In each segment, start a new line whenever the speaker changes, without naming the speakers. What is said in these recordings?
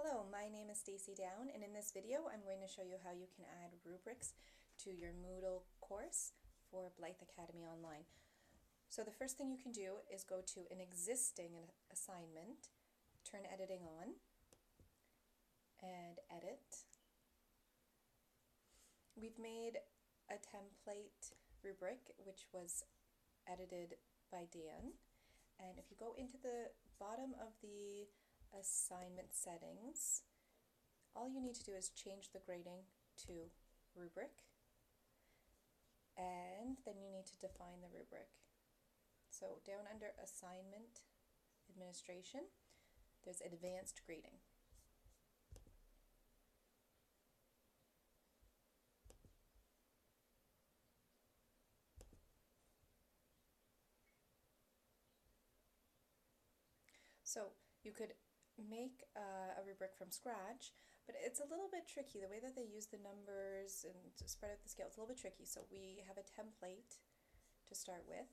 Hello, my name is Stacy Down, and in this video I'm going to show you how you can add rubrics to your Moodle course for Blythe Academy Online. So the first thing you can do is go to an existing assignment, turn editing on, and edit. We've made a template rubric which was edited by Dan, and if you go into the bottom of the assignment settings, all you need to do is change the grading to rubric, and then you need to define the rubric. So down under assignment administration, there's advanced grading. So you could make a rubric from scratch, but it's a little bit tricky. The way that they use the numbers and to spread out the scale, it's a little bit tricky. So we have a template to start with.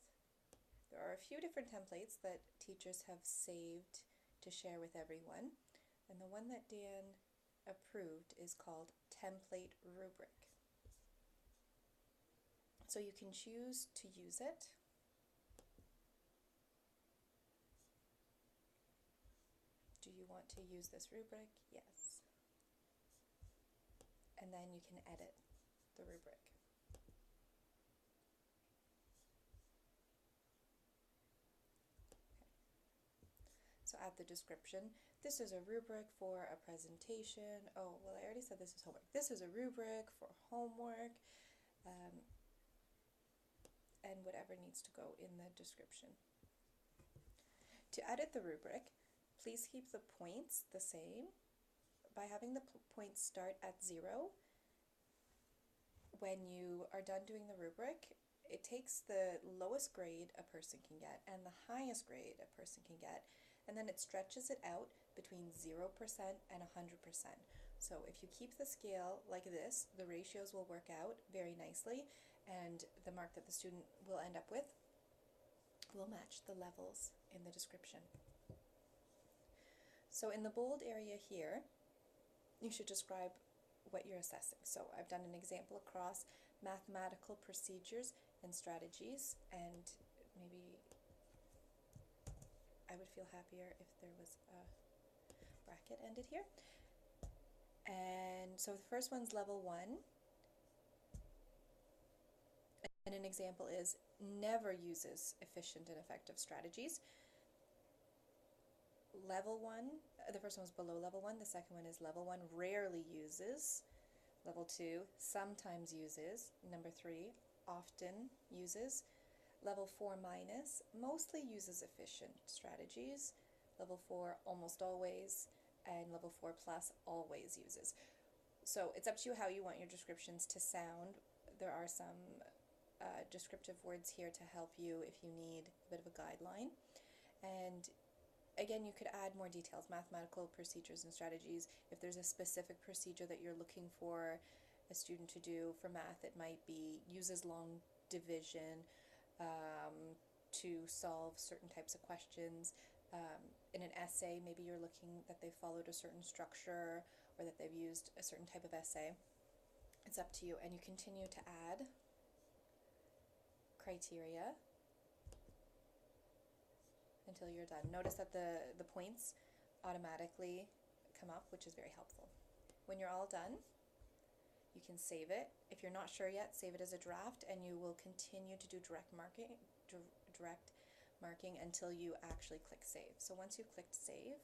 There are a few different templates that teachers have saved to share with everyone, and the one that Dan approved is called Template Rubric. So you can choose to use it. Do you want to use this rubric? Yes. And then you can edit the rubric. Okay. So add the description. This is a rubric for a presentation. Oh, well, I already said this is homework. This is a rubric for homework, and whatever needs to go in the description. To edit the rubric, please keep the points the same by having the points start at 0. When you are done doing the rubric, it takes the lowest grade a person can get and the highest grade a person can get, and then it stretches it out between 0% and 100%. So if you keep the scale like this, the ratios will work out very nicely, and the mark that the student will end up with will match the levels in the description. So in the bold area here, you should describe what you're assessing. So I've done an example across mathematical procedures and strategies, and maybe I would feel happier if there was a bracket ended here. And so the first one's level 1, and an example is never uses efficient and effective strategies. Level 1, the first one was below level 1, the second one is level 1, rarely uses. Level 2, sometimes uses. Number 3, often uses. Level 4 minus, mostly uses efficient strategies. Level 4, almost always. And level 4 plus, always uses. So it's up to you how you want your descriptions to sound. There are some descriptive words here to help you if you need a bit of a guideline. And again, you could add more details, mathematical procedures and strategies. If there's a specific procedure that you're looking for a student to do for math, it might be uses long division to solve certain types of questions. In an essay, maybe you're looking that they've followed a certain structure or that they've used a certain type of essay. It's up to you, and you continue to add criteria until you're done. Notice that the points automatically come up, which is very helpful. When you're all done, you can save it. If you're not sure yet, save it as a draft, and you will continue to do direct marking until you actually click save. So once you've clicked save,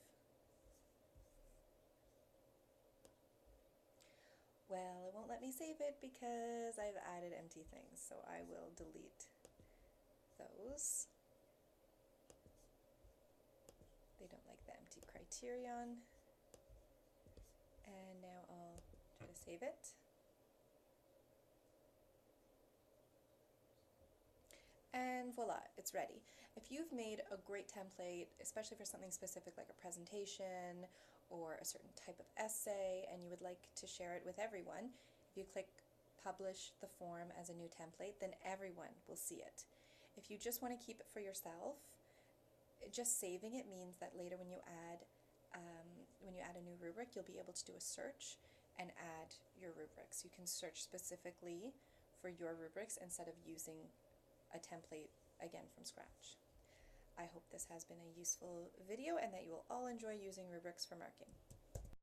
well, it won't let me save it because I've added empty things, so I will delete those. They don't like the empty criterion. And now I'll try to save it. And voila, it's ready. If you've made a great template, especially for something specific like a presentation or a certain type of essay, and you would like to share it with everyone, if you click publish the form as a new template, then everyone will see it. If you just want to keep it for yourself, just saving it means that later when you add a a new rubric, you'll be able to do a search and add your rubrics. You can search specifically for your rubrics instead of using a template again from scratch. I hope this has been a useful video and that you will all enjoy using rubrics for marking.